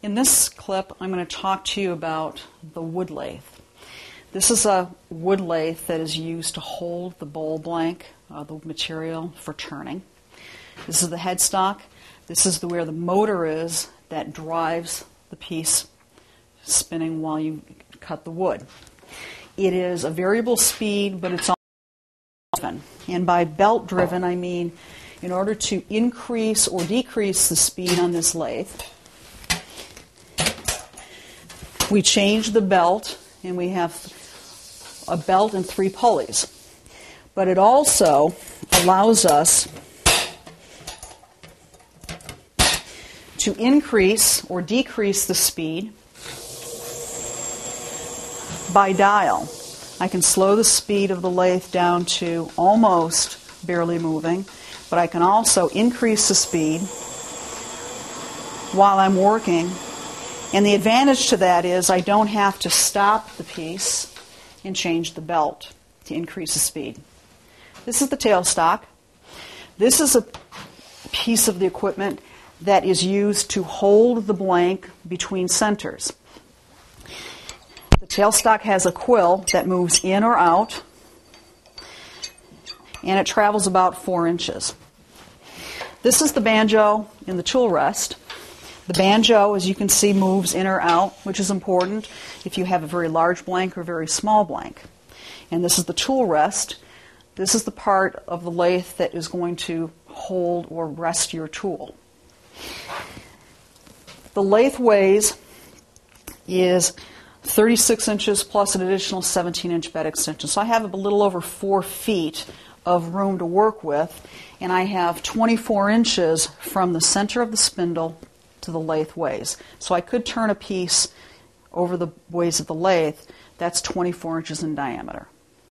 In this clip, I'm going to talk to you about the wood lathe. This is a wood lathe that is used to hold the bowl blank, the material for turning. This is the headstock. This is where the motor is that drives the piece spinning while you cut the wood. It is a variable speed, but it's driven. And by belt driven, I mean in order to increase or decrease the speed on this lathe, we change the belt, and we have a belt and 3 pulleys. But it also allows us to increase or decrease the speed by dial. I can slow the speed of the lathe down to almost barely moving, but I can also increase the speed while I'm working. And the advantage to that is I don't have to stop the piece and change the belt to increase the speed. This is the tailstock. This is a piece of the equipment that is used to hold the blank between centers. The tailstock has a quill that moves in or out, and it travels about 4 inches. This is the banjo in the tool rest. The banjo, as you can see, moves in or out, which is important if you have a very large blank or a very small blank. And this is the tool rest. This is the part of the lathe that is going to hold or rest your tool. The lathe weighs is 36 inches plus an additional 17-inch bed extension. So I have a little over 4 feet of room to work with, and I have 24 inches from the center of the spindle to the lathe ways. So I could turn a piece over the ways of the lathe. That's 24 inches in diameter.